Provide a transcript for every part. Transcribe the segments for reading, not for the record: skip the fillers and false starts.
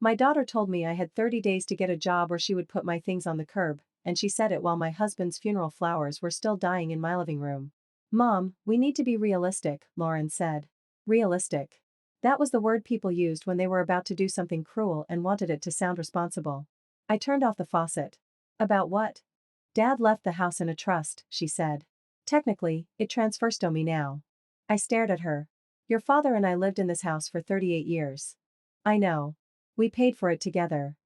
My daughter told me I had 30 days to get a job or she would put my things on the curb, and she said it while my husband's funeral flowers were still dying in my living room. Mom, we need to be realistic, Lauren said. Realistic. That was the word people used when they were about to do something cruel and wanted it to sound responsible. I turned off the faucet. About what? Dad left the house in a trust, she said. Technically, it transfers to me now. I stared at her. Your father and I lived in this house for 38 years. I know. We paid for it together.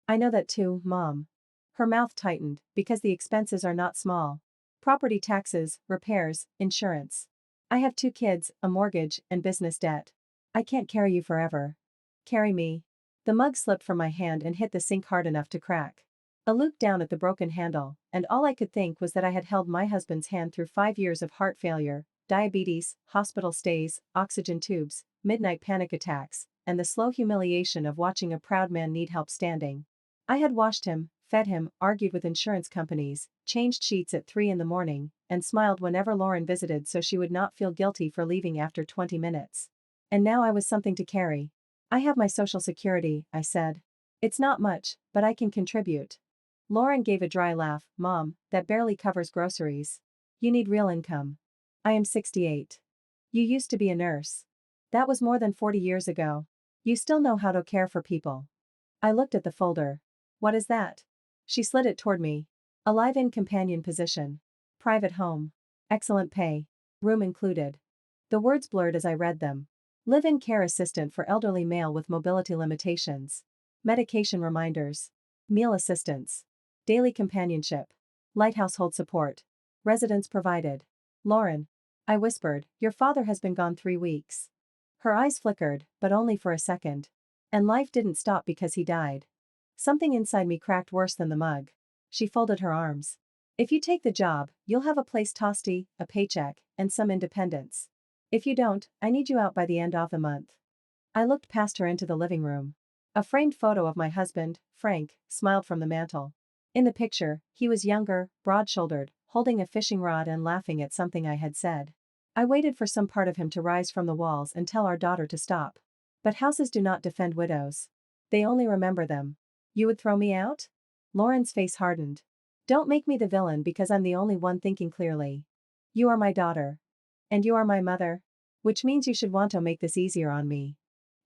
I know that too, Mom. Her mouth tightened, because the expenses are not small. Property taxes, repairs, insurance. I have 2 kids, a mortgage, and business debt. I can't carry you forever. Carry me. The mug slipped from my hand and hit the sink hard enough to crack. I looked down at the broken handle, and all I could think was that I had held my husband's hand through 5 years of heart failure, diabetes, hospital stays, oxygen tubes, midnight panic attacks, and the slow humiliation of watching a proud man need help standing. I had washed him, fed him, argued with insurance companies, changed sheets at 3 in the morning, and smiled whenever Lauren visited so she would not feel guilty for leaving after 20 minutes. And now I was something to carry. I have my social security, I said. It's not much, but I can contribute. Lauren gave a dry laugh. Mom, that barely covers groceries. You need real income. I am 68. You used to be a nurse. That was more than 40 years ago. You still know how to care for people. I looked at the folder. What is that? She slid it toward me. A live-in companion position. Private home. Excellent pay. Room included. The words blurred as I read them. Live-in care assistant for elderly male with mobility limitations. Medication reminders. Meal assistance. Daily companionship. Light household support. Residence provided. Lauren. I whispered, your father has been gone 3 weeks. Her eyes flickered, but only for a second. And life didn't stop because he died. Something inside me cracked worse than the mug. She folded her arms. If you take the job, you'll have a place toasty, a paycheck, and some independence. If you don't, I need you out by the end of the month. I looked past her into the living room. A framed photo of my husband, Frank, smiled from the mantel. In the picture, he was younger, broad-shouldered, holding a fishing rod and laughing at something I had said. I waited for some part of him to rise from the walls and tell our daughter to stop. But houses do not defend widows. They only remember them. You would throw me out? Lauren's face hardened. Don't make me the villain because I'm the only one thinking clearly. You are my daughter. And you are my mother. Which means you should want to make this easier on me.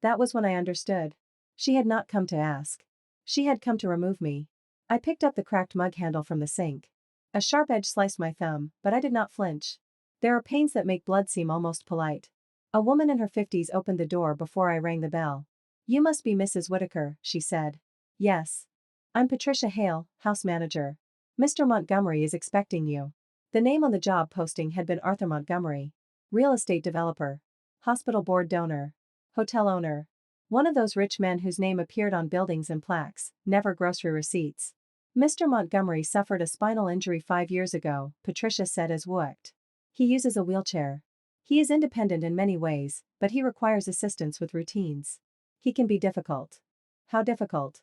That was when I understood. She had not come to ask. She had come to remove me. I picked up the cracked mug handle from the sink. A sharp edge sliced my thumb, but I did not flinch. There are pains that make blood seem almost polite. A woman in her 50s opened the door before I rang the bell. You must be Mrs. Whitaker, she said. Yes. I'm Patricia Hale, house manager. Mr. Montgomery is expecting you. The name on the job posting had been Arthur Montgomery. Real estate developer. Hospital board donor. Hotel owner. One of those rich men whose name appeared on buildings and plaques, never grocery receipts. Mr. Montgomery suffered a spinal injury 5 years ago, Patricia said as worked. He uses a wheelchair. He is independent in many ways, but he requires assistance with routines. He can be difficult. How difficult?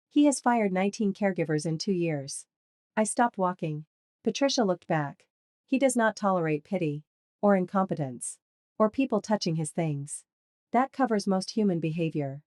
He has fired 19 caregivers in 2 years. I stopped walking. Patricia looked back. He does not tolerate pity. Or incompetence. Or people touching his things. That covers most human behavior.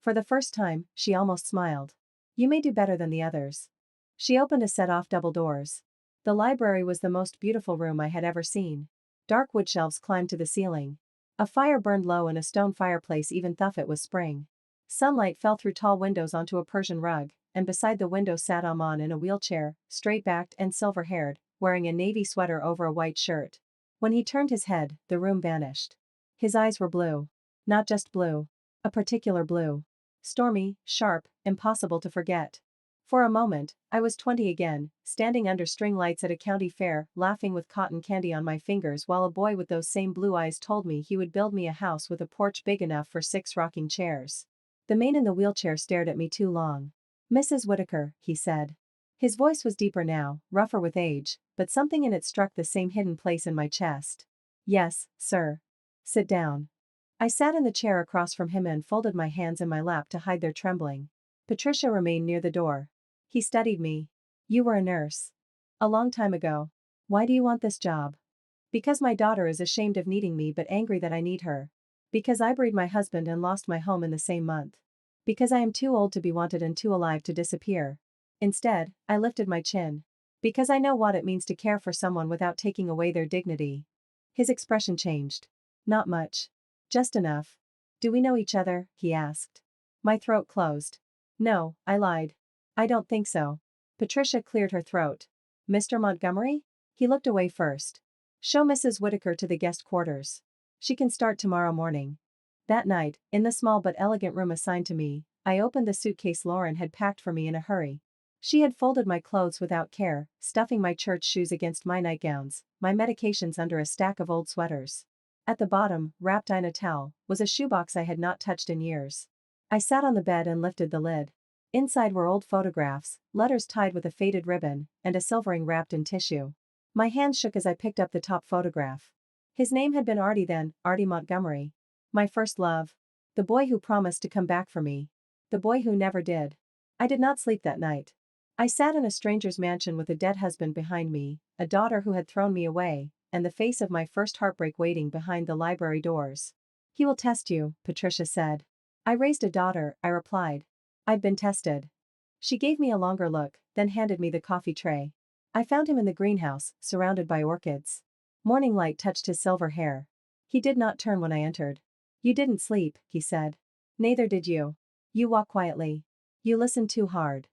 For the first time, she almost smiled. You may do better than the others. She opened a set off double doors. The library was the most beautiful room I had ever seen. Dark wood shelves climbed to the ceiling. A fire burned low in a stone fireplace even though it was spring. Sunlight fell through tall windows onto a Persian rug, and beside the window sat Aman in a wheelchair, straight-backed and silver-haired, wearing a navy sweater over a white shirt. When he turned his head, the room vanished. His eyes were blue. Not just blue. A particular blue. Stormy, sharp, impossible to forget. For a moment, I was 20 again, standing under string lights at a county fair, laughing with cotton candy on my fingers while a boy with those same blue eyes told me he would build me a house with a porch big enough for 6 rocking chairs. The man in the wheelchair stared at me too long. Mrs. Whitaker, he said. His voice was deeper now, rougher with age, but something in it struck the same hidden place in my chest. Yes, sir. Sit down. I sat in the chair across from him and folded my hands in my lap to hide their trembling. Patricia remained near the door. He studied me. You were a nurse. A long time ago. Why do you want this job? Because my daughter is ashamed of needing me but angry that I need her. Because I buried my husband and lost my home in the same month. Because I am too old to be wanted and too alive to disappear. Instead, I lifted my chin. Because I know what it means to care for someone without taking away their dignity. His expression changed. Not much. Just enough. Do we know each other? He asked. My throat closed. No, I lied. I don't think so. Patricia cleared her throat. Mr. Montgomery? He looked away first. Show Mrs. Whitaker to the guest quarters. She can start tomorrow morning. That night, in the small but elegant room assigned to me, I opened the suitcase Lauren had packed for me in a hurry. She had folded my clothes without care, stuffing my church shoes against my nightgowns, my medications under a stack of old sweaters. At the bottom, wrapped in a towel, was a shoebox I had not touched in years. I sat on the bed and lifted the lid. Inside were old photographs, letters tied with a faded ribbon, and a silvering wrapped in tissue. My hands shook as I picked up the top photograph. His name had been Artie then, Artie Montgomery. My first love. The boy who promised to come back for me. The boy who never did. I did not sleep that night. I sat in a stranger's mansion with a dead husband behind me, a daughter who had thrown me away, and the face of my first heartbreak waiting behind the library doors. He will test you, Patricia said. I raised a daughter, I replied. I've been tested. She gave me a longer look, then handed me the coffee tray. I found him in the greenhouse, surrounded by orchids. Morning light touched his silver hair. He did not turn when I entered. You didn't sleep, he said. Neither did you. You walk quietly. You listen too hard.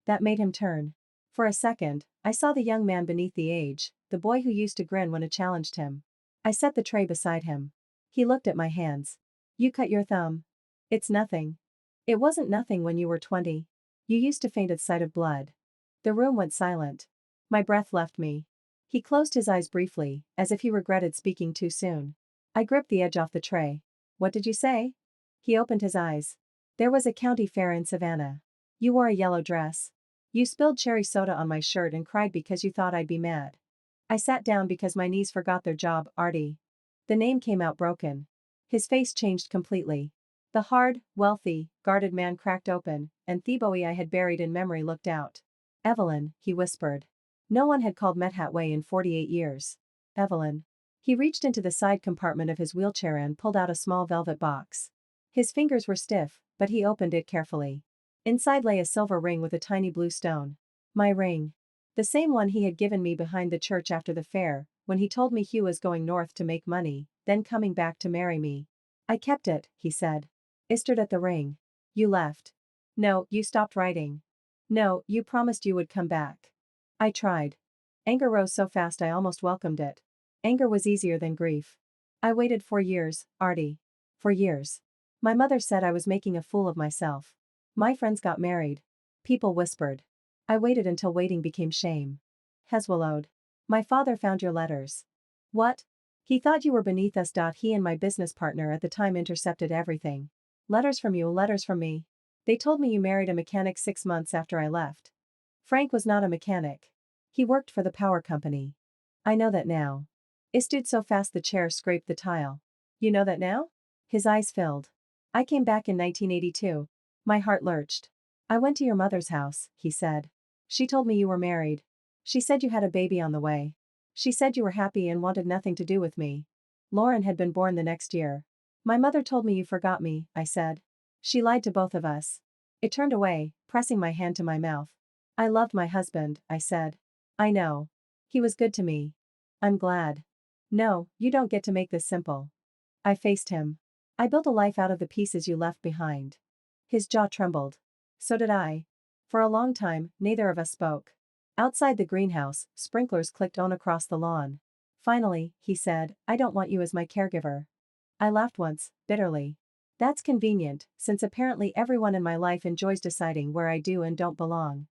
That made him turn. For a second, I saw the young man beneath the age, the boy who used to grin when I challenged him. I set the tray beside him. He looked at my hands. You cut your thumb. It's nothing. It wasn't nothing when you were 20. You used to faint at sight of blood. The room went silent. My breath left me. He closed his eyes briefly, as if he regretted speaking too soon. I gripped the edge off the tray. What did you say? He opened his eyes. There was a county fair in Savannah. You wore a yellow dress. You spilled cherry soda on my shirt and cried because you thought I'd be mad. I sat down because my knees forgot their job, Artie. The name came out broken. His face changed completely. The hard, wealthy, guarded man cracked open, and the boy I had buried in memory looked out. Evelyn, he whispered. No one had called Methatway in 48 years. Evelyn. He reached into the side compartment of his wheelchair and pulled out a small velvet box. His fingers were stiff, but he opened it carefully. Inside lay a silver ring with a tiny blue stone. My ring. The same one he had given me behind the church after the fair, when he told me Hugh was going north to make money, then coming back to marry me. I kept it, he said. I stared at the ring. You left. No, you stopped writing. No, you promised you would come back. I tried. Anger rose so fast I almost welcomed it. Anger was easier than grief. I waited 4 years, Artie. 4 years. My mother said I was making a fool of myself. My friends got married. People whispered. I waited until waiting became shame. Heswallowed. My father found your letters. What? He thought you were beneath us. He and my business partner at the time intercepted everything. Letters from you, letters from me. They told me you married a mechanic 6 months after I left. Frank was not a mechanic. He worked for the power company. I know that now. I stood so fast the chair scraped the tile. You know that now? His eyes filled. I came back in 1982. My heart lurched. I went to your mother's house, he said. She told me you were married. She said you had a baby on the way. She said you were happy and wanted nothing to do with me. Lauren had been born the next year. My mother told me you forgot me, I said. She lied to both of us. I turned away, pressing my hand to my mouth. I loved my husband, I said. I know. He was good to me. I'm glad. No, you don't get to make this simple. I faced him. I built a life out of the pieces you left behind. His jaw trembled. So did I. For a long time, neither of us spoke. Outside the greenhouse, sprinklers clicked on across the lawn. Finally, he said, I don't want you as my caregiver. I laughed once, bitterly. That's convenient, since apparently everyone in my life enjoys deciding where I do and don't belong.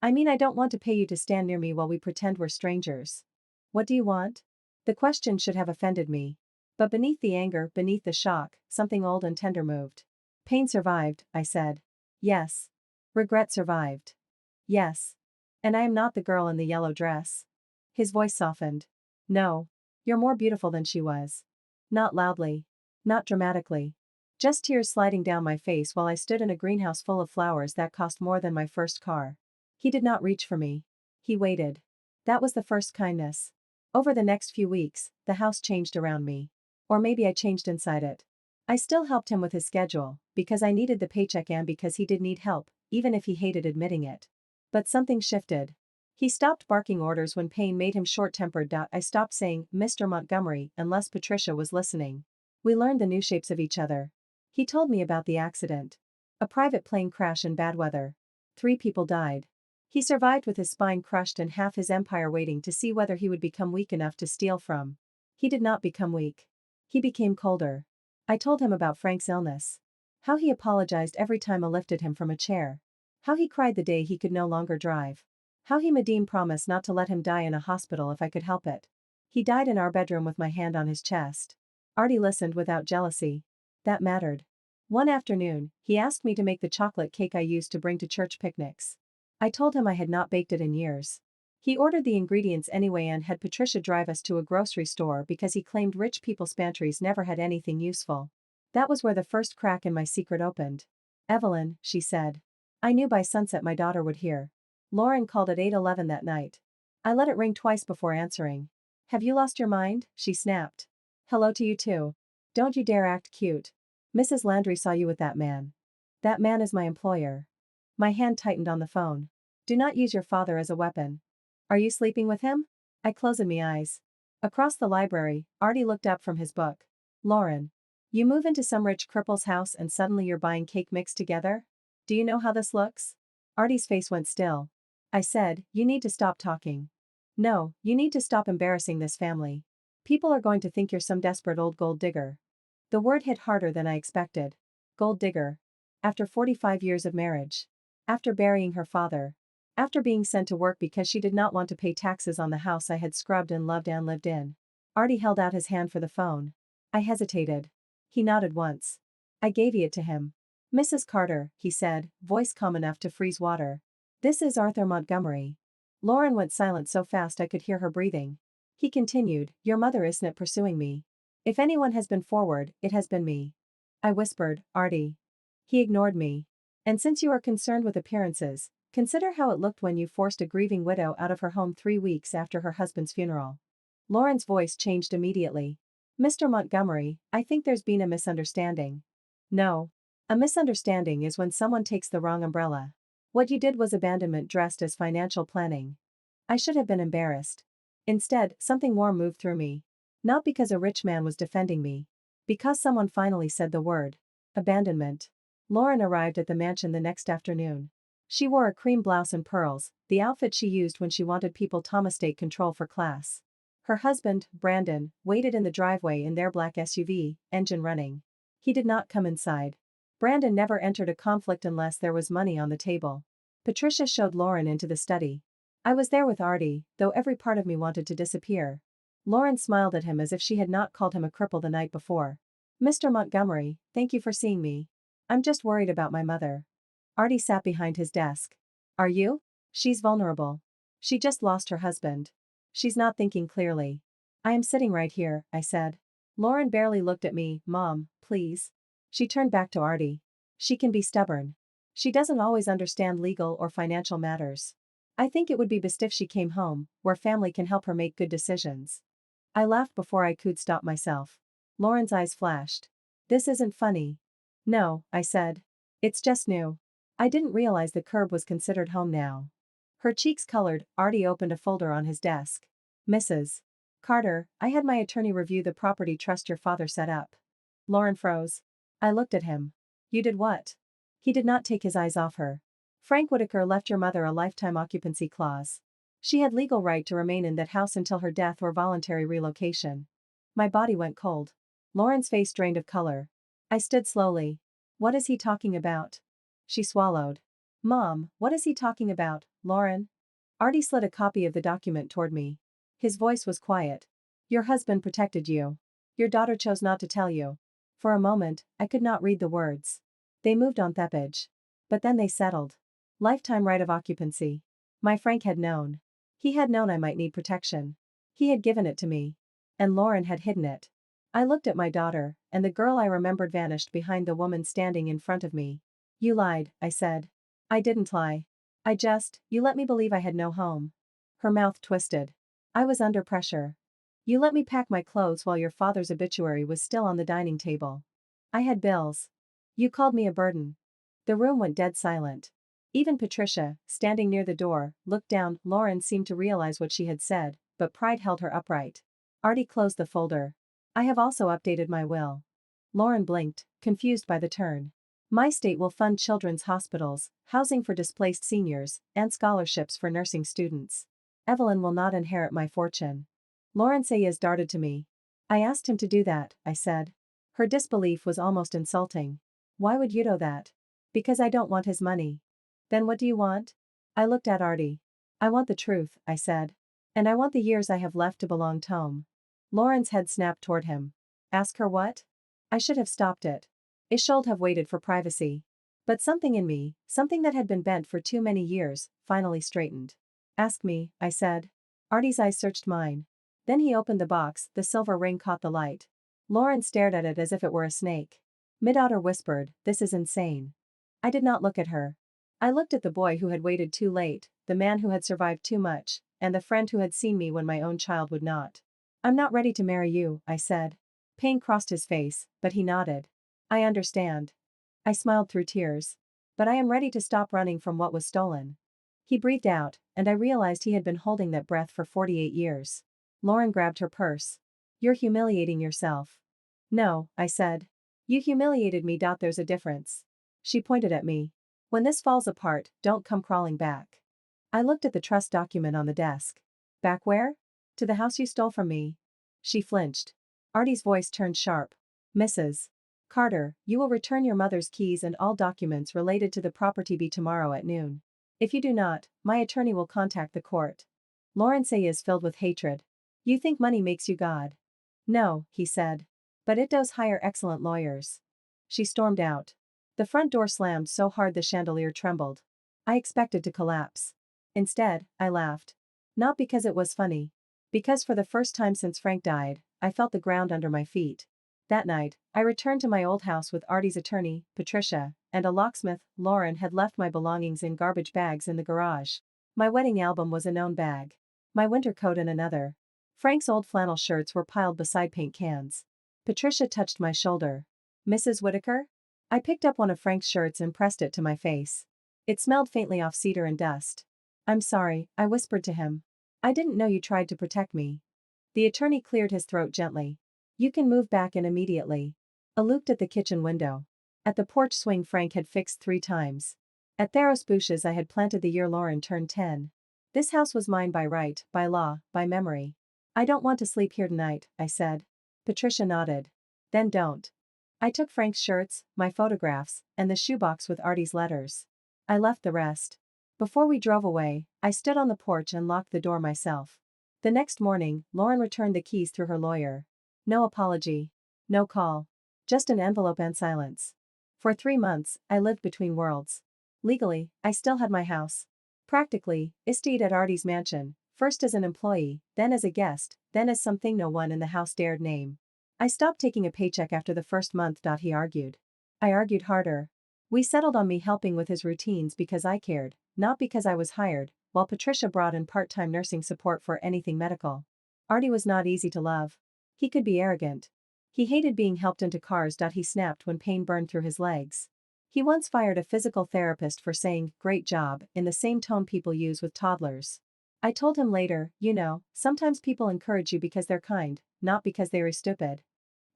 I mean, I don't want to pay you to stand near me while we pretend we're strangers. What do you want? The question should have offended me. But beneath the anger, beneath the shock, something old and tender moved. Pain survived, I said. Yes. Regret survived. Yes. And I am not the girl in the yellow dress. His voice softened. No. You're more beautiful than she was. Not loudly. Not dramatically. Just tears sliding down my face while I stood in a greenhouse full of flowers that cost more than my first car. He did not reach for me. He waited. That was the first kindness. Over the next few weeks, the house changed around me. Or maybe I changed inside it. I still helped him with his schedule, because I needed the paycheck and because he did need help, even if he hated admitting it. But something shifted. He stopped barking orders when pain made him short-tempered. I stopped saying, Mr. Montgomery, unless Patricia was listening. We learned the new shapes of each other. He told me about the accident. A private plane crash in bad weather. 3 people died. He survived with his spine crushed and half his empire waiting to see whether he would become weak enough to steal from. He did not become weak. He became colder. I told him about Frank's illness. How he apologized every time I lifted him from a chair. How he cried the day he could no longer drive. How he Madame promised not to let him die in a hospital if I could help it. He died in our bedroom with my hand on his chest. Artie listened without jealousy. That mattered. One afternoon, he asked me to make the chocolate cake I used to bring to church picnics. I told him I had not baked it in years. He ordered the ingredients anyway and had Patricia drive us to a grocery store because he claimed rich people's pantries never had anything useful. That was where the first crack in my secret opened. Evelyn, she said. I knew by sunset my daughter would hear. Lauren called at 8:11 that night. I let it ring twice before answering. Have you lost your mind? She snapped. Hello to you too. Don't you dare act cute. Mrs. Landry saw you with that man. That man is my employer. My hand tightened on the phone. Do not use your father as a weapon. Are you sleeping with him? I closed my eyes. Across the library, Artie looked up from his book. Lauren. You move into some rich cripple's house and suddenly you're buying cake mix together? Do you know how this looks? Artie's face went still. I said, you need to stop talking. No, you need to stop embarrassing this family. People are going to think you're some desperate old gold digger. The word hit harder than I expected. Gold digger. After 45 years of marriage. After burying her father. After being sent to work because she did not want to pay taxes on the house I had scrubbed and loved and lived in. Artie held out his hand for the phone. I hesitated. He nodded once. I gave it to him. Mrs. Carter, he said, voice calm enough to freeze water. This is Arthur Montgomery. Lauren went silent so fast I could hear her breathing. He continued, your mother isn't pursuing me. If anyone has been forward, it has been me. I whispered, Artie. He ignored me. And since you are concerned with appearances, consider how it looked when you forced a grieving widow out of her home 3 weeks after her husband's funeral. Lauren's voice changed immediately. Mr. Montgomery, I think there's been a misunderstanding. No. A misunderstanding is when someone takes the wrong umbrella. What you did was abandonment dressed as financial planning. I should have been embarrassed. Instead, something warm moved through me. Not because a rich man was defending me. Because someone finally said the word. Abandonment. Lauren arrived at the mansion the next afternoon. She wore a cream blouse and pearls, the outfit she used when she wanted people Thomas take control for class. Her husband, Brandon, waited in the driveway in their black SUV, engine running. He did not come inside. Brandon never entered a conflict unless there was money on the table. Patricia showed Lauren into the study. I was there with Artie, though every part of me wanted to disappear. Lauren smiled at him as if she had not called him a cripple the night before. Mr. Montgomery, thank you for seeing me. I'm just worried about my mother. Artie sat behind his desk. Are you? She's vulnerable. She just lost her husband. She's not thinking clearly. I am sitting right here, I said. Lauren barely looked at me, Mom, please. She turned back to Artie. She can be stubborn. She doesn't always understand legal or financial matters. I think it would be best if she came home, where family can help her make good decisions. I laughed before I could stop myself. Lauren's eyes flashed. This isn't funny. No, I said. It's just new. I didn't realize the curb was considered home now. Her cheeks colored. Artie opened a folder on his desk. Mrs. Carter, I had my attorney review the property trust your father set up. Lauren froze. I looked at him. You did what? He did not take his eyes off her. Frank Whitaker left your mother a lifetime occupancy clause. She had legal right to remain in that house until her death or voluntary relocation. My body went cold. Lauren's face drained of color. I stood slowly. What is he talking about? She swallowed. Mom, what is he talking about, Lauren? Artie slid a copy of the document toward me. His voice was quiet. Your husband protected you. Your daughter chose not to tell you. For a moment, I could not read the words. They moved on that page. But then they settled. Lifetime right of occupancy. My Frank had known. He had known I might need protection. He had given it to me. And Lauren had hidden it. I looked at my daughter, and the girl I remembered vanished behind the woman standing in front of me. You lied, I said. I didn't lie. You let me believe I had no home. Her mouth twisted. I was under pressure. You let me pack my clothes while your father's obituary was still on the dining table. I had bills. You called me a burden. The room went dead silent. Even Patricia, standing near the door, looked down. Lauren seemed to realize what she had said, but pride held her upright. Artie closed the folder. I have also updated my will. Lauren blinked, confused by the turn. My state will fund children's hospitals, housing for displaced seniors, and scholarships for nursing students. Evelyn will not inherit my fortune. Lauren Sayes darted to me. I asked him to do that, I said. Her disbelief was almost insulting. Why would you do that? Because I don't want his money. Then what do you want? I looked at Artie. I want the truth, I said. And I want the years I have left to belong to home. Lauren's head snapped toward him. Ask her what? I should have stopped it. I should have waited for privacy. But something in me, something that had been bent for too many years, finally straightened. Ask me, I said. Artie's eyes searched mine. Then he opened the box, the silver ring caught the light. Lauren stared at it as if it were a snake. Mid-Otter whispered, this is insane. I did not look at her. I looked at the boy who had waited too late, the man who had survived too much, and the friend who had seen me when my own child would not. I'm not ready to marry you, I said. Pain crossed his face, but he nodded. I understand. I smiled through tears. But I am ready to stop running from what was stolen. He breathed out, and I realized he had been holding that breath for 48 years. Lauren grabbed her purse. You're humiliating yourself. No, I said. You humiliated me. There's a difference. She pointed at me. When this falls apart, don't come crawling back. I looked at the trust document on the desk. Back where? To the house you stole from me. She flinched. Artie's voice turned sharp. Mrs. Carter, you will return your mother's keys and all documents related to the property by tomorrow at noon. If you do not, my attorney will contact the court. Lauren Sayes filled with hatred. You think money makes you God? No, he said. But it does hire excellent lawyers. She stormed out. The front door slammed so hard the chandelier trembled. I expected to collapse. Instead, I laughed. Not because it was funny. Because for the first time since Frank died, I felt the ground under my feet. That night, I returned to my old house with Artie's attorney, Patricia, and a locksmith. Lauren had left my belongings in garbage bags in the garage. My wedding album was in own bag. My winter coat in another. Frank's old flannel shirts were piled beside paint cans. Patricia touched my shoulder. Mrs. Whitaker? I picked up one of Frank's shirts and pressed it to my face. It smelled faintly of cedar and dust. I'm sorry, I whispered to him. I didn't know you tried to protect me. The attorney cleared his throat gently. You can move back in immediately. I looked at the kitchen window. At the porch swing Frank had fixed 3 times. At Theros bushes I had planted the year Lauren turned 10. This house was mine by right, by law, by memory. I don't want to sleep here tonight, I said. Patricia nodded. Then don't. I took Frank's shirts, my photographs, and the shoebox with Artie's letters. I left the rest. Before we drove away, I stood on the porch and locked the door myself. The next morning, Lauren returned the keys through her lawyer. No apology. No call. Just an envelope and silence. For 3 months, I lived between worlds. Legally, I still had my house. Practically, I stayed at Artie's mansion, first as an employee, then as a guest, then as something no one in the house dared name. I stopped taking a paycheck after the first month. He argued. I argued harder. We settled on me helping with his routines because I cared, not because I was hired, while Patricia brought in part-time nursing support for anything medical. Artie was not easy to love. He could be arrogant. He hated being helped into cars. He snapped when pain burned through his legs. He once fired a physical therapist for saying, "Great job," in the same tone people use with toddlers. I told him later, sometimes people encourage you because they're kind, not because they are stupid.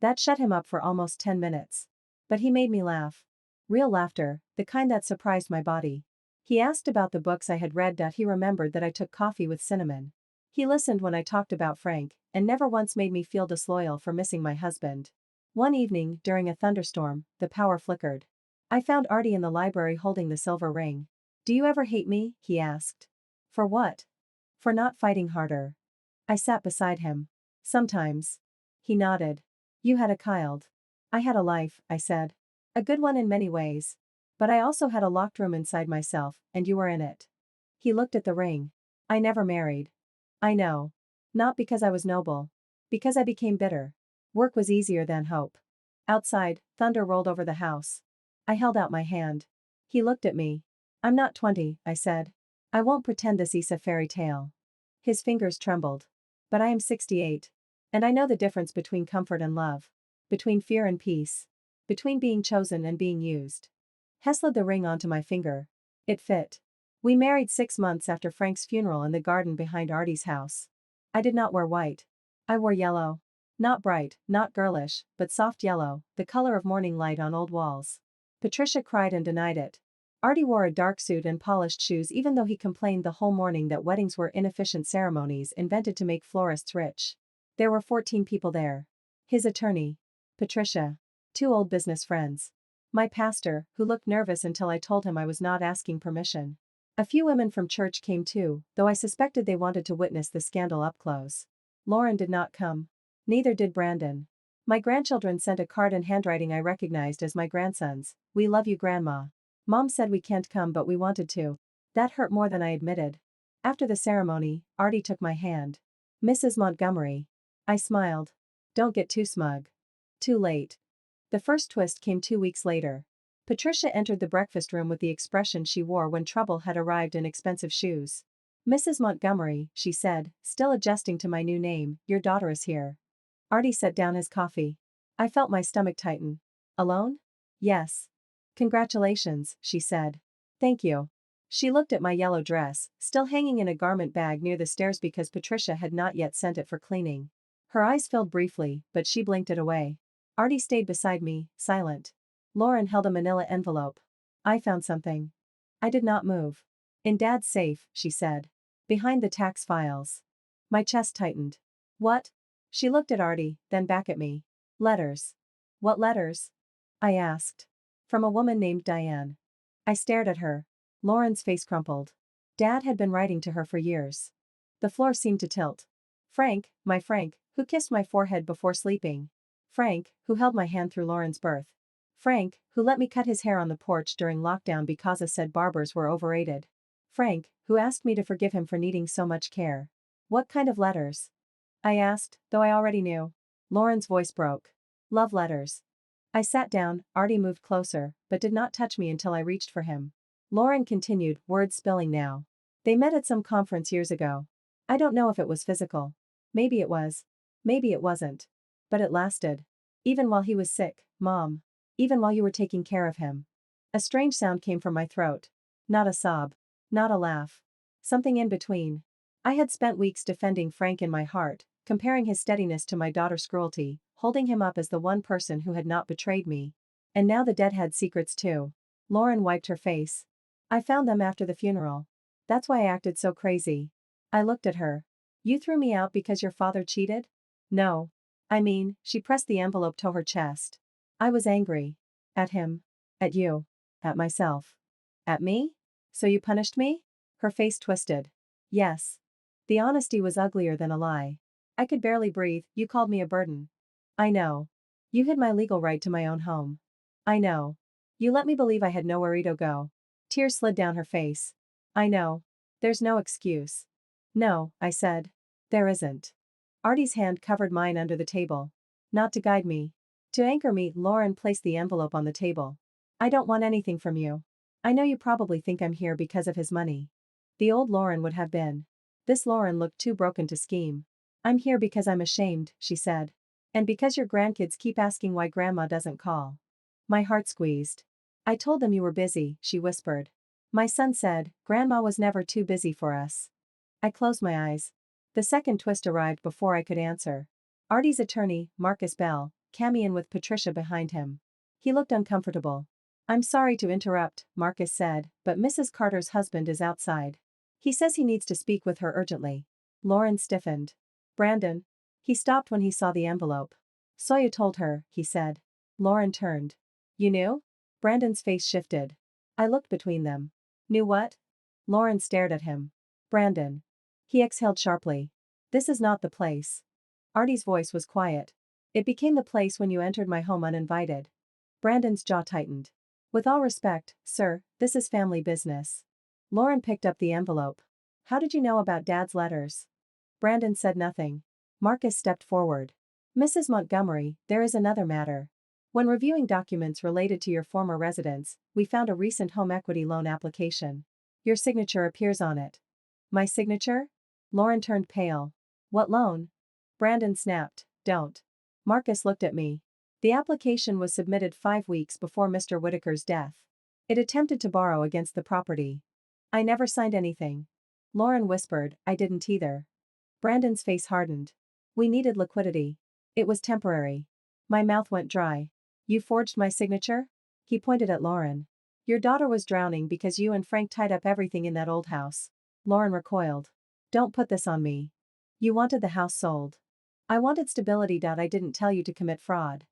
That shut him up for almost 10 minutes. But he made me laugh. Real laughter, the kind that surprised my body. He asked about the books I had read. He remembered that I took coffee with cinnamon. He listened when I talked about Frank, and never once made me feel disloyal for missing my husband. One evening, during a thunderstorm, the power flickered. I found Artie in the library holding the silver ring. Do you ever hate me? He asked. For what? For not fighting harder. I sat beside him. Sometimes. He nodded. You had a child. I had a life, I said. A good one in many ways. But I also had a locked room inside myself, and you were in it. He looked at the ring. I never married. I know. Not because I was noble. Because I became bitter. Work was easier than hope. Outside, thunder rolled over the house. I held out my hand. He looked at me. I'm not 20, I said. I won't pretend this is a fairy tale. His fingers trembled. But I am 68. And I know the difference between comfort and love. Between fear and peace. between being chosen and being used. Hess slid the ring onto my finger. It fit. We married 6 months after Frank's funeral in the garden behind Artie's house. I did not wear white. I wore yellow. Not bright, not girlish, but soft yellow, the color of morning light on old walls. Patricia cried and denied it. Artie wore a dark suit and polished shoes even though he complained the whole morning that weddings were inefficient ceremonies invented to make florists rich. There were 14 people there. His attorney. Patricia. 2 old business friends. My pastor, who looked nervous until I told him I was not asking permission. A few women from church came too, though I suspected they wanted to witness the scandal up close. Lauren did not come. Neither did Brandon. My grandchildren sent a card in handwriting I recognized as my grandson's. "We love you, Grandma. Mom said we can't come but we wanted to." That hurt more than I admitted. After the ceremony, Artie took my hand. "Mrs. Montgomery." I smiled. "Don't get too smug." Too late. The first twist came 2 weeks later. Patricia entered the breakfast room with the expression she wore when trouble had arrived in expensive shoes. "Mrs. Montgomery," she said, still adjusting to my new name, "your daughter is here." Artie set down his coffee. I felt my stomach tighten. "Alone?" "Yes." "Congratulations," she said. "Thank you." She looked at my yellow dress, still hanging in a garment bag near the stairs because Patricia had not yet sent it for cleaning. Her eyes filled briefly, but she blinked it away. Artie stayed beside me, silent. Lauren held a manila envelope. "I found something." I did not move. "In Dad's safe," she said. "Behind the tax files." My chest tightened. "What?" She looked at Artie, then back at me. "Letters." "What letters?" I asked. "From a woman named Diane." I stared at her. Lauren's face crumpled. Dad had been writing to her for years. The floor seemed to tilt. Frank, my Frank, who kissed my forehead before sleeping. Frank, who held my hand through Lauren's birth. Frank, who let me cut his hair on the porch during lockdown because I said barbers were overrated. Frank, who asked me to forgive him for needing so much care. "What kind of letters?" I asked, though I already knew. Lauren's voice broke. "Love letters." I sat down. Artie moved closer, but did not touch me until I reached for him. Lauren continued, words spilling now. "They met at some conference years ago. I don't know if it was physical. Maybe it was. Maybe it wasn't. But it lasted. Even while he was sick, Mom. Even while you were taking care of him." A strange sound came from my throat. Not a sob. Not a laugh. Something in between. I had spent weeks defending Frank in my heart, comparing his steadiness to my daughter's cruelty, holding him up as the one person who had not betrayed me. And now the dead had secrets too. Lauren wiped her face. "I found them after the funeral. That's why I acted so crazy." I looked at her. "You threw me out because your father cheated?" "No. I mean," she pressed the envelope to her chest. "I was angry. At him. At you. At myself." "At me? So you punished me?" Her face twisted. "Yes." The honesty was uglier than a lie. I could barely breathe. "You called me a burden." "I know. You hid my legal right to my own home." "I know. You let me believe I had nowhere to go." Tears slid down her face. "I know. There's no excuse." "No," I said. "There isn't." Artie's hand covered mine under the table. "Not to guide me. To anchor me." Lauren placed the envelope on the table. "I don't want anything from you. I know you probably think I'm here because of his money." The old Lauren would have been. This Lauren looked too broken to scheme. "I'm here because I'm ashamed," she said. "And because your grandkids keep asking why Grandma doesn't call." My heart squeezed. "I told them you were busy," she whispered. "My son said, Grandma was never too busy for us." I closed my eyes. The second twist arrived before I could answer. Artie's attorney, Marcus Bell, came in with Patricia behind him. He looked uncomfortable. "I'm sorry to interrupt," Marcus said, "but Mrs. Carter's husband is outside. He says he needs to speak with her urgently." Lauren stiffened. "Brandon." He stopped when he saw the envelope. "So you told her," he said. Lauren turned. "You knew?" Brandon's face shifted. I looked between them. "Knew what?" Lauren stared at him. "Brandon." He exhaled sharply. "This is not the place." Artie's voice was quiet. "It became the place when you entered my home uninvited." Brandon's jaw tightened. "With all respect, sir, this is family business." Lauren picked up the envelope. "How did you know about Dad's letters?" Brandon said nothing. Marcus stepped forward. "Mrs. Montgomery, there is another matter. When reviewing documents related to your former residence, we found a recent home equity loan application. Your signature appears on it." "My signature?" Lauren turned pale. "What loan?" Brandon snapped, "Don't." Marcus looked at me. The application was submitted 5 weeks before Mr. Whitaker's death. It attempted to borrow against the property. I never signed anything. Lauren whispered, I didn't either. Brandon's face hardened. We needed liquidity. It was temporary. My mouth went dry. You forged my signature? He pointed at Lauren. Your daughter was drowning because you and Frank tied up everything in that old house. Lauren recoiled. Don't put this on me. You wanted the house sold. I wanted stability. I didn't tell you to commit fraud.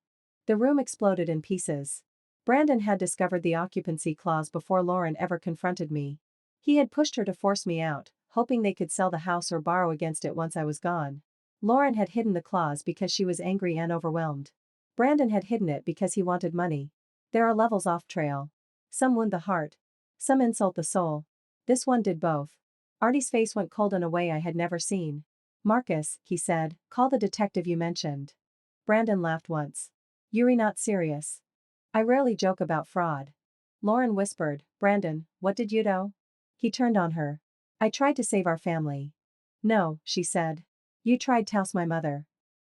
The room exploded in pieces. Brandon had discovered the occupancy clause before Lauren ever confronted me. He had pushed her to force me out, hoping they could sell the house or borrow against it once I was gone. Lauren had hidden the clause because she was angry and overwhelmed. Brandon had hidden it because he wanted money. There are levels off trail. Some wound the heart. Some insult the soul. This one did both. Artie's face went cold in a way I had never seen. Marcus, he said, call the detective you mentioned. Brandon laughed once. You're not serious. I rarely joke about fraud. Lauren whispered, Brandon, what did you do? He turned on her. I tried to save our family. No, she said. You tried to oust my mother.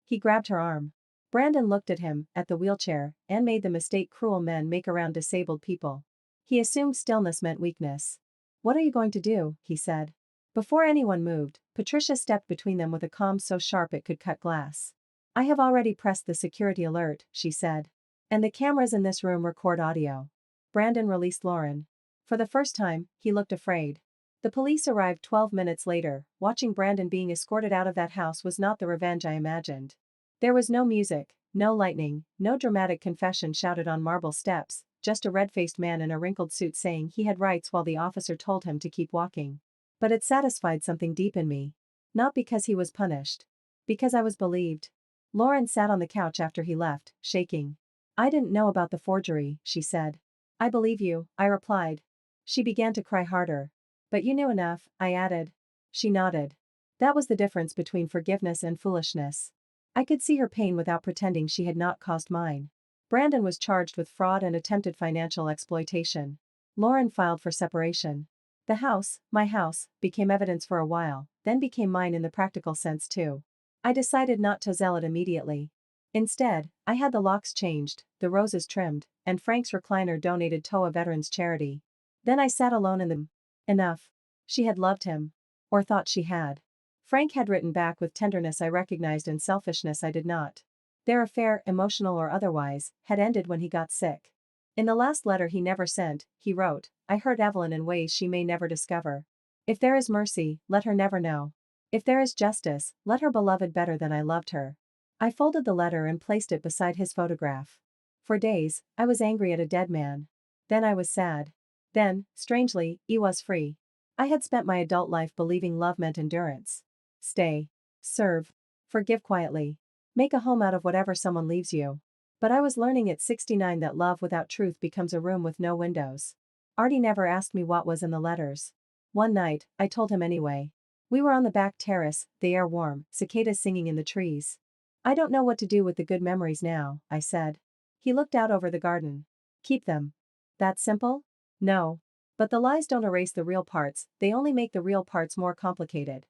He grabbed her arm. Brandon looked at him, at the wheelchair, and made the mistake cruel men make around disabled people. He assumed stillness meant weakness. What are you going to do? He said. Before anyone moved, Patricia stepped between them with a calm so sharp it could cut glass. I have already pressed the security alert, she said. And the cameras in this room record audio. Brandon released Lauren. For the first time, he looked afraid. The police arrived 12 minutes later. Watching Brandon being escorted out of that house was not the revenge I imagined. There was no music, no lightning, no dramatic confession shouted on marble steps, just a red-faced man in a wrinkled suit saying he had rights while the officer told him to keep walking. But it satisfied something deep in me. Not because he was punished. Because I was believed. Lauren sat on the couch after he left, shaking. I didn't know about the forgery, she said. I believe you, I replied. She began to cry harder. But you knew enough, I added. She nodded. That was the difference between forgiveness and foolishness. I could see her pain without pretending she had not caused mine. Brandon was charged with fraud and attempted financial exploitation. Lauren filed for separation. The house, my house, became evidence for a while, then became mine in the practical sense too. I decided not to sell it immediately. Instead, I had the locks changed, the roses trimmed, and Frank's recliner donated to a veterans charity. Then I sat alone in the enough. She had loved him. Or thought she had. Frank had written back with tenderness I recognized and selfishness I did not. Their affair, emotional or otherwise, had ended when he got sick. In the last letter he never sent, he wrote, I hurt Evelyn in ways she may never discover. If there is mercy, let her never know. If there is justice, let her beloved better than I loved her. I folded the letter and placed it beside his photograph. For days, I was angry at a dead man. Then I was sad. Then, strangely, I was free. I had spent my adult life believing love meant endurance. Stay. Serve. Forgive quietly. Make a home out of whatever someone leaves you. But I was learning at 69 that love without truth becomes a room with no windows. Artie never asked me what was in the letters. One night, I told him anyway. We were on the back terrace, the air warm, cicadas singing in the trees. I don't know what to do with the good memories now, I said. He looked out over the garden. Keep them. That simple? No. But the lies don't erase the real parts, they only make the real parts more complicated.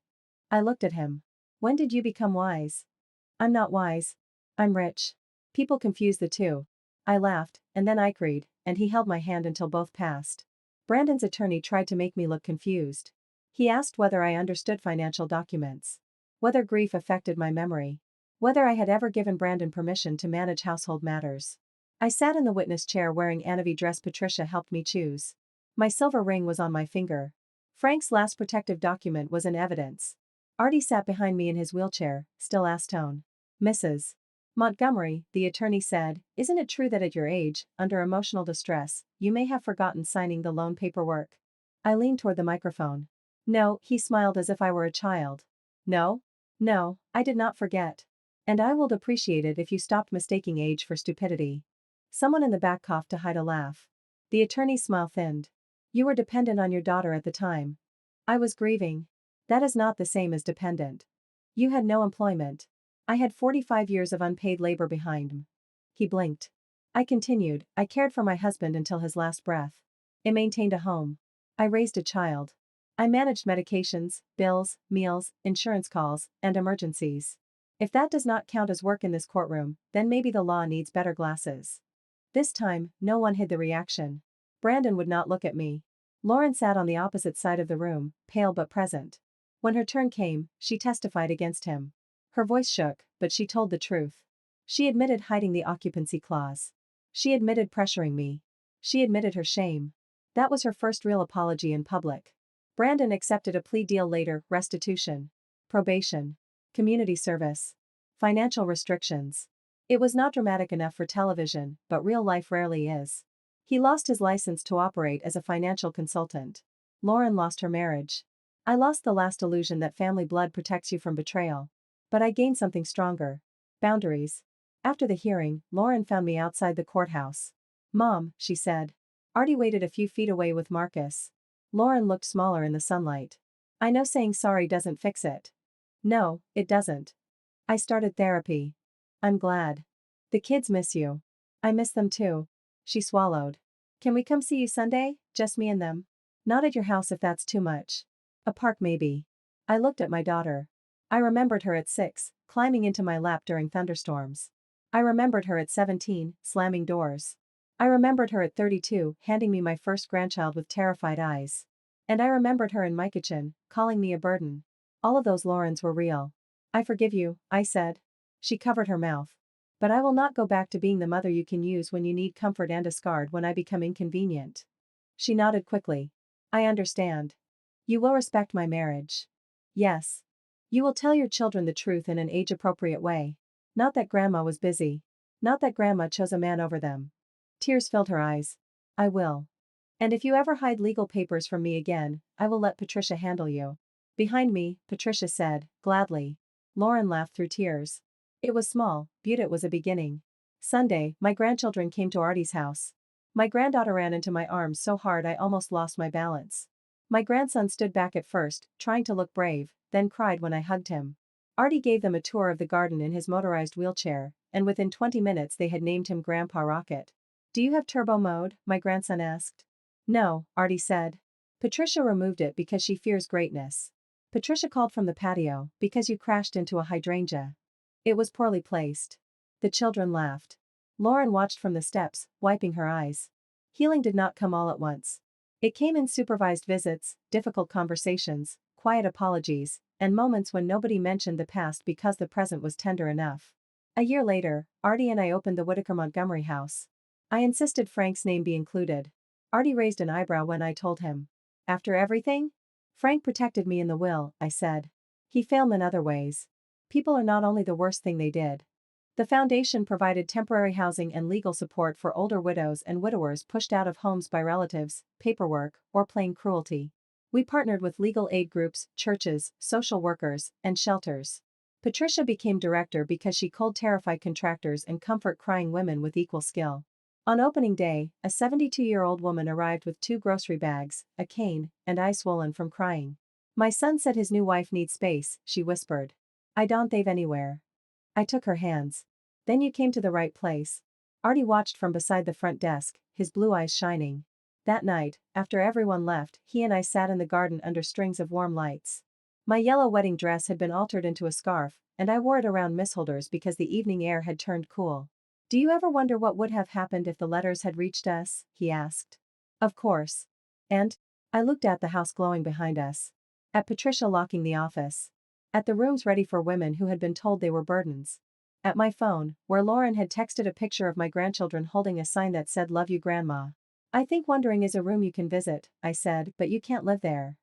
I looked at him. When did you become wise? I'm not wise. I'm rich. People confuse the two. I laughed, and then I agreed, and he held my hand until both passed. Brandon's attorney tried to make me look confused. He asked whether I understood financial documents. Whether grief affected my memory. Whether I had ever given Brandon permission to manage household matters. I sat in the witness chair wearing Anavi dress Patricia helped me choose. My silver ring was on my finger. Frank's last protective document was in evidence. Artie sat behind me in his wheelchair, still acetone. Mrs. Montgomery, the attorney said, isn't it true that at your age, under emotional distress, you may have forgotten signing the loan paperwork? I leaned toward the microphone. No, he smiled as if I were a child. No? No, I did not forget. And I would appreciate it if you stopped mistaking age for stupidity. Someone in the back coughed to hide a laugh. The attorney's smile thinned. You were dependent on your daughter at the time. I was grieving. That is not the same as dependent. You had no employment. I had 45 years of unpaid labor behind me. He blinked. I continued, I cared for my husband until his last breath. I maintained a home. I raised a child. I managed medications, bills, meals, insurance calls, and emergencies. If that does not count as work in this courtroom, then maybe the law needs better glasses. This time, no one hid the reaction. Brandon would not look at me. Lauren sat on the opposite side of the room, pale but present. When her turn came, she testified against him. Her voice shook, but she told the truth. She admitted hiding the occupancy clause. She admitted pressuring me. She admitted her shame. That was her first real apology in public. Brandon accepted a plea deal later: restitution, probation, community service, financial restrictions. It was not dramatic enough for television, but real life rarely is. He lost his license to operate as a financial consultant. Lauren lost her marriage. I lost the last illusion that family blood protects you from betrayal. But I gained something stronger: boundaries. After the hearing, Lauren found me outside the courthouse. "Mom," she said. Artie waited a few feet away with Marcus. Lauren looked smaller in the sunlight. "I know saying sorry doesn't fix it." "No, it doesn't. I started therapy." "I'm glad. The kids miss you." "I miss them too." She swallowed. "Can we come see you Sunday, just me and them?" "Not at your house if that's too much." "A park maybe." I looked at my daughter. I remembered her at 6, climbing into my lap during thunderstorms. I remembered her at 17, slamming doors. I remembered her at 32, handing me my first grandchild with terrified eyes. And I remembered her in my kitchen, calling me a burden. All of those Laurens were real. "I forgive you," I said. She covered her mouth. "But I will not go back to being the mother you can use when you need comfort and discard when I become inconvenient." She nodded quickly. "I understand. You will respect my marriage." "Yes. You will tell your children the truth in an age-appropriate way. Not that grandma was busy. Not that grandma chose a man over them." Tears filled her eyes. "I will. And if you ever hide legal papers from me again, I will let Patricia handle you." Behind me, Patricia said, "Gladly." Lauren laughed through tears. It was small, but it was a beginning. Sunday, my grandchildren came to Artie's house. My granddaughter ran into my arms so hard I almost lost my balance. My grandson stood back at first, trying to look brave, then cried when I hugged him. Artie gave them a tour of the garden in his motorized wheelchair, and within 20 minutes they had named him Grandpa Rocket. "Do you have turbo mode?" my grandson asked. "No," Artie said. "Patricia removed it because she fears greatness." Patricia called from the patio, "Because you crashed into a hydrangea." It was poorly placed. The children laughed. Lauren watched from the steps, wiping her eyes. Healing did not come all at once. It came in supervised visits, difficult conversations, quiet apologies, and moments when nobody mentioned the past because the present was tender enough. A year later, Artie and I opened the Whitaker Montgomery house. I insisted Frank's name be included. Artie raised an eyebrow when I told him. "After everything?" "Frank protected me in the will," I said. "He failed in other ways. People are not only the worst thing they did." The foundation provided temporary housing and legal support for older widows and widowers pushed out of homes by relatives, paperwork, or plain cruelty. We partnered with legal aid groups, churches, social workers, and shelters. Patricia became director because she cold terrified contractors and comfort crying women with equal skill. On opening day, a 72-year-old woman arrived with 2 grocery bags, a cane, and eyes swollen from crying. "My son said his new wife needs space," she whispered. "I don't they've anywhere." I took her hands. "Then you came to the right place." Artie watched from beside the front desk, his blue eyes shining. That night, after everyone left, he and I sat in the garden under strings of warm lights. My yellow wedding dress had been altered into a scarf, and I wore it around misholders because the evening air had turned cool. "Do you ever wonder what would have happened if the letters had reached us?" he asked. "Of course." And? I looked at the house glowing behind us. At Patricia locking the office. At the rooms ready for women who had been told they were burdens. At my phone, where Lauren had texted a picture of my grandchildren holding a sign that said "Love you Grandma." "I think wondering is a room you can visit," I said, "but you can't live there."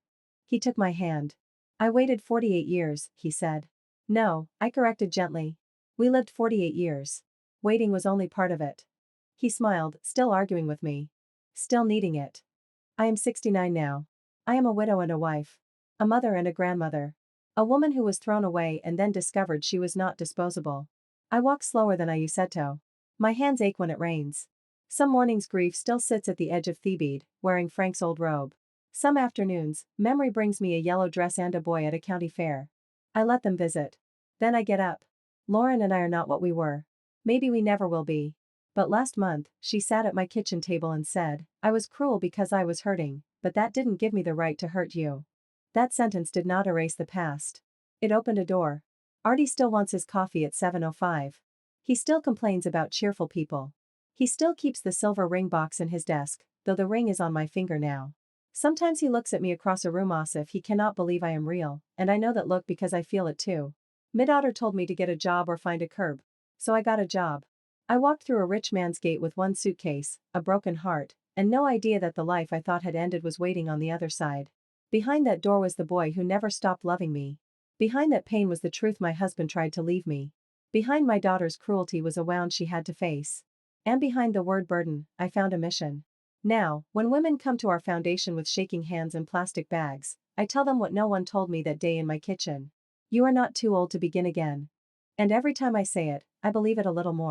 He took my hand. "I waited 48 years, he said. "No," I corrected gently. "We lived 48 years. Waiting was only part of it." He smiled, still arguing with me. Still needing it. "I am 69 now. I am a widow and a wife. A mother and a grandmother. A woman who was thrown away and then discovered she was not disposable. I walk slower than I used to. My hands ache when it rains. Some mornings grief still sits at the edge of Thebede, wearing Frank's old robe. Some afternoons, memory brings me a yellow dress and a boy at a county fair. I let them visit. Then I get up. Lauren and I are not what we were. Maybe we never will be. But last month, she sat at my kitchen table and said, "I was cruel because I was hurting, but that didn't give me the right to hurt you." That sentence did not erase the past. It opened a door. Artie still wants his coffee at 7:05. He still complains about cheerful people. He still keeps the silver ring box in his desk, though the ring is on my finger now. Sometimes he looks at me across a room as if he cannot believe I am real, and I know that look because I feel it too. Mid-Otter told me to get a job or find a curb. So I got a job. I walked through a rich man's gate with one suitcase, a broken heart, and no idea that the life I thought had ended was waiting on the other side. Behind that door was the boy who never stopped loving me. Behind that pain was the truth my husband tried to leave me. Behind my daughter's cruelty was a wound she had to face. And behind the word burden, I found a mission. Now, when women come to our foundation with shaking hands and plastic bags, I tell them what no one told me that day in my kitchen. You are not too old to begin again. And every time I say it, I believe it a little more.